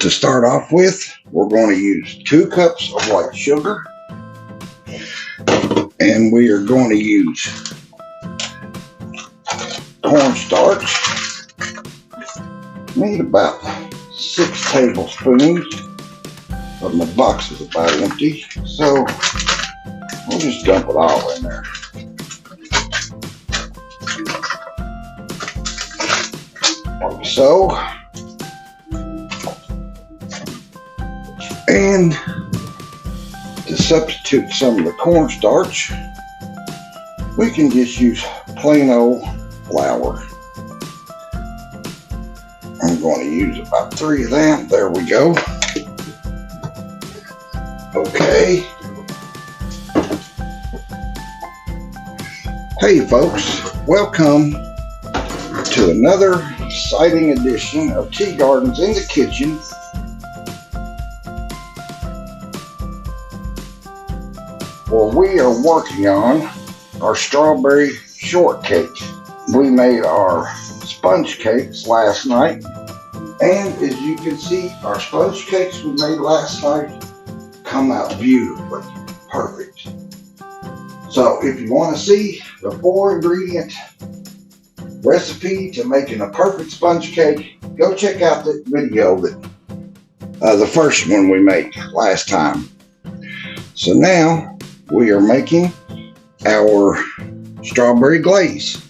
To start off with, we're going to use 2 cups of white sugar, and we are going to use cornstarch. Need about 6 tablespoons, but my box is about empty, so we'll just dump it all in there. Like so. And to substitute some of the cornstarch, we can just use plain old flour. I'm going to use about 3 of them. There we go. Okay. Hey folks, welcome to another exciting edition of Tea Gardens in the Kitchen. Well, we are working on our strawberry shortcake. We made our sponge cakes last night, and as you can see, our sponge cakes we made last night come out beautifully, perfect. So if you want to see the 4-ingredient recipe to making a perfect sponge cake, go check out that video, the first one we made last time. So now we are making our strawberry glaze.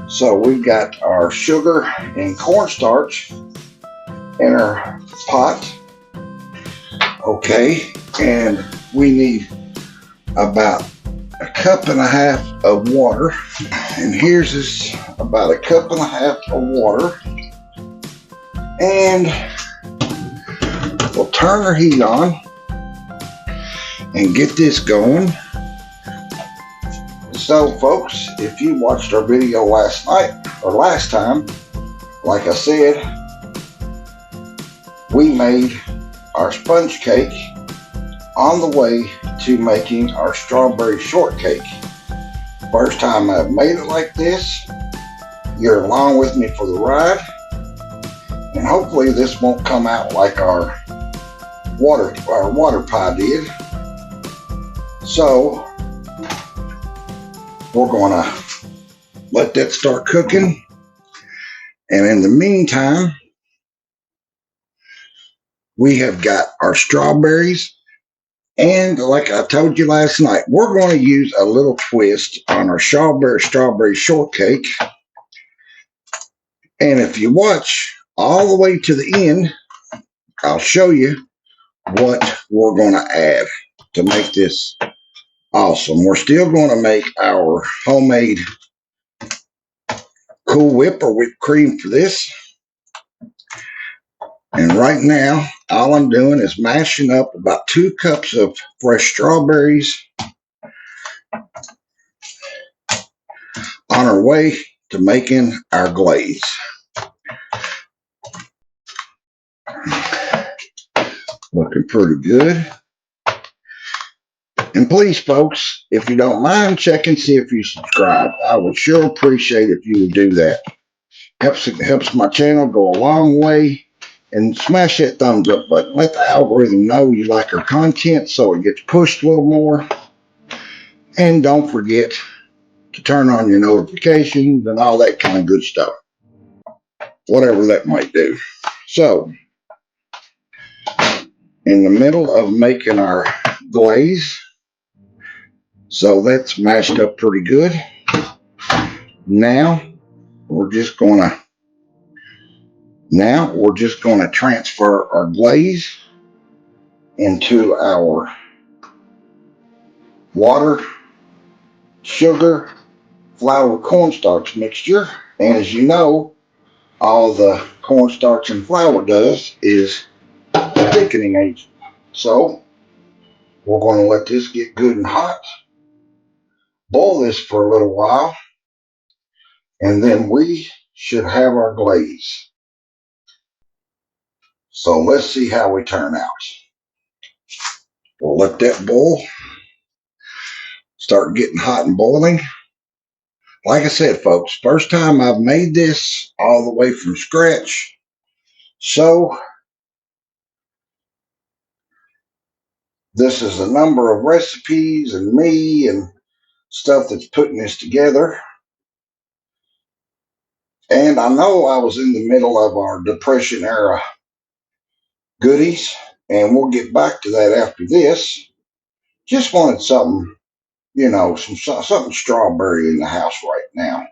So we've got our sugar and cornstarch in our pot. Okay, and we need about 1.5 cups of water. And here's this about 1.5 cups of water. And we'll turn our heat on and get this going. So folks, if you watched our video last night or last time, like I said, we made our sponge cake on the way to making our strawberry shortcake. First time I've made it like this. You're along with me for the ride, and hopefully this won't come out like our water pie did. So we're gonna let that start cooking, and in the meantime we have got our strawberries, and like I told you last night, we're going to use a little twist on our strawberry shortcake. And if you watch all the way to the end, I'll show you what we're going to add to make this awesome. We're still going to make our homemade Cool Whip or whipped cream for this. And right now, all I'm doing is mashing up about 2 cups of fresh strawberries on our way to making our glaze. Looking pretty good. And please, folks, if you don't mind, check and see if you subscribe. I would sure appreciate if you would do that. Helps my channel go a long way. And smash that thumbs up button. Let the algorithm know you like our content so it gets pushed a little more. And don't forget to turn on your notifications and all that kind of good stuff. Whatever that might do. So, in the middle of making our glaze. So that's mashed up pretty good. Now we're just going to transfer our glaze into our water, sugar, flour, cornstarch mixture. And as you know, all the cornstarch and flour does is a thickening agent. So we're going to let this get good and hot. Boil this for a little while, and then we should have our glaze. So let's see how we turn out. We'll let that boil, start getting hot and boiling. Like I said, folks, first time I've made this all the way from scratch. So This is a number of recipes and me and stuff that's putting this together. And I know I was in the middle of our Depression era goodies, and we'll get back to that after this. Just wanted something, something strawberry in the house right now.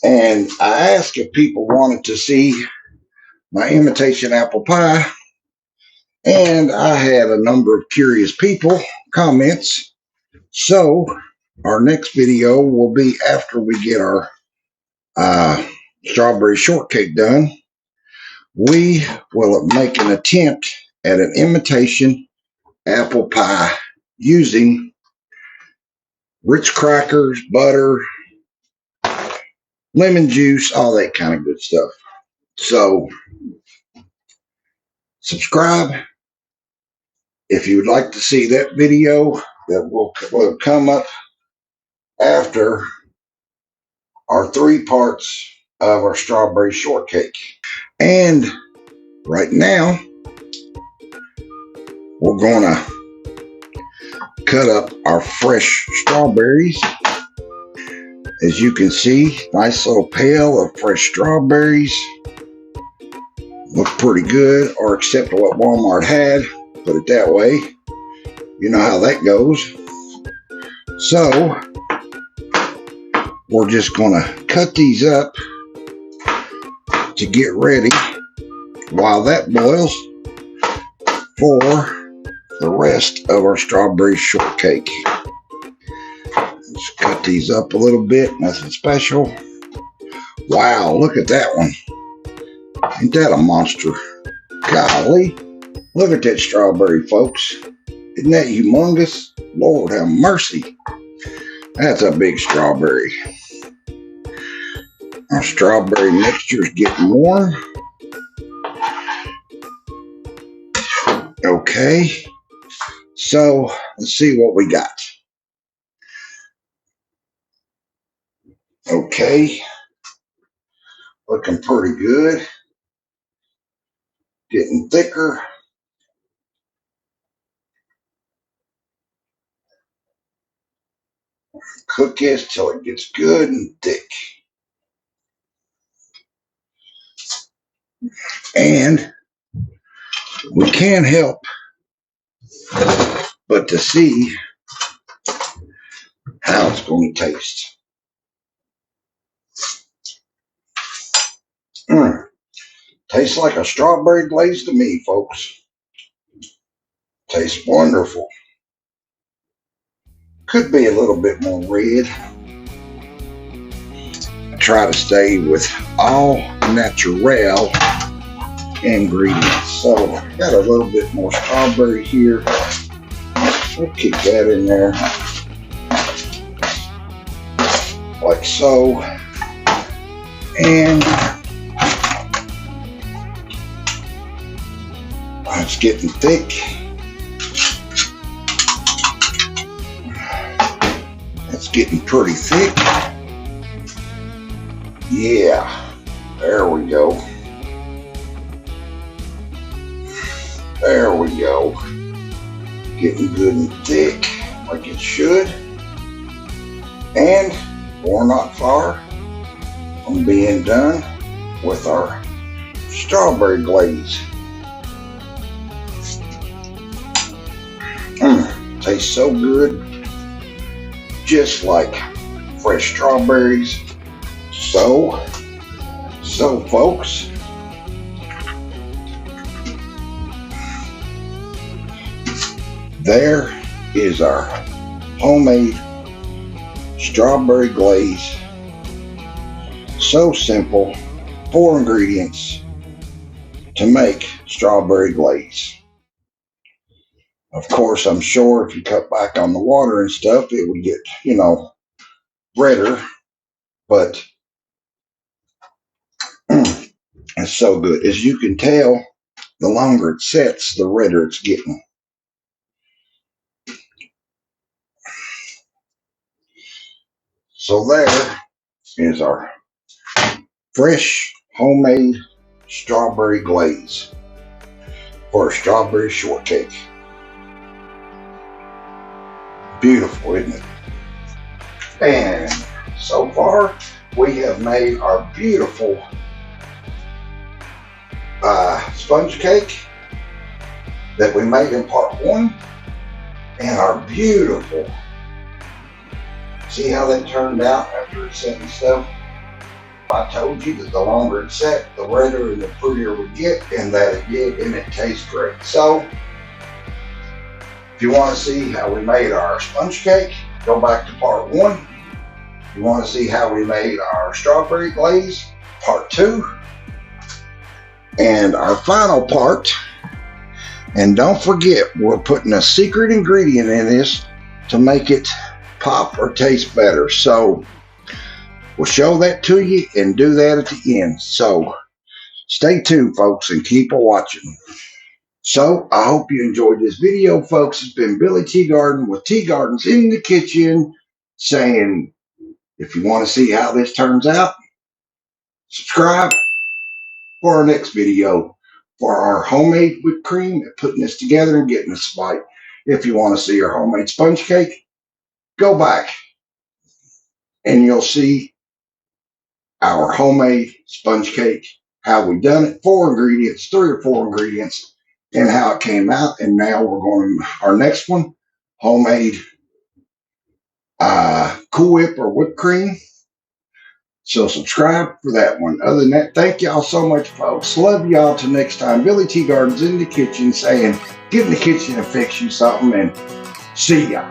And I asked if people wanted to see my imitation apple pie, and I had a number of curious people comments. So our next video will be after we get our strawberry shortcake done. We will make an attempt at an imitation apple pie using Ritz crackers, butter, lemon juice, all that kind of good stuff. So subscribe if you would like to see that video that will come up after our 3 parts of our strawberry shortcake. And right now, we're going to cut up our fresh strawberries. As you can see, nice little pail of fresh strawberries. Look pretty good, or except for what Walmart had, put it that way. You know how that goes. So, we're just going to cut these up to get ready while that boils for the rest of our strawberry shortcake. Let's cut these up a little bit, nothing special. Wow, look at that one. Ain't that a monster? Golly, look at that strawberry, folks. Isn't that humongous? Lord have mercy. That's a big strawberry. Our strawberry mixture is getting warm. Okay, so let's see what we got. Okay, looking pretty good. Getting thicker. Cook this till it gets good and thick. And we can't help but to see how it's going to taste. Tastes like a strawberry glaze to me, folks. Tastes wonderful. Could be a little bit more red. I try to stay with all natural ingredients. So got a little bit more strawberry here. We'll kick that in there like so. And it's getting thick. It's getting pretty thick. Yeah, there we go. There we go. Getting good and thick like it should. And we're not far from being done with our strawberry glaze. Tastes so good. Just like fresh strawberries. So folks, there is our homemade strawberry glaze. So simple, 4 ingredients to make strawberry glaze. Of course, I'm sure if you cut back on the water and stuff, it would get, redder, but it's so good. As you can tell, the longer it sets, the redder it's getting. So there is our fresh homemade strawberry glaze for a strawberry shortcake. Beautiful, isn't it? And so far, we have made our beautiful sponge cake that we made in part 1, and our beautiful, see how that turned out after it's set and stuff? I told you that the longer it's set, the redder and the prettier we get, and that it did, and it tastes great. So, if you want to see how we made our sponge cake, go back to part 1. If you want to see how we made our strawberry glaze, part 2. And our final part, and don't forget, we're putting a secret ingredient in this to make it pop or taste better. So we'll show that to you and do that at the end. So stay tuned, folks, and keep watching. So I hope you enjoyed this video, folks. It's been Billy Teagarden with Teagardens in the Kitchen, saying if you want to see how this turns out, subscribe for our next video for our homemade whipped cream and putting this together and getting this bite. If you want to see our homemade sponge cake, go back and you'll see our homemade sponge cake, how we done it, 4 ingredients, 3 or 4 ingredients, and how it came out. And now we're going to our next one, homemade Cool Whip or whipped cream. So subscribe for that one. Other than that, thank y'all so much, folks. Love y'all till next time. Billy Teagarden's in the kitchen saying, get in the kitchen and fix you something, and see ya.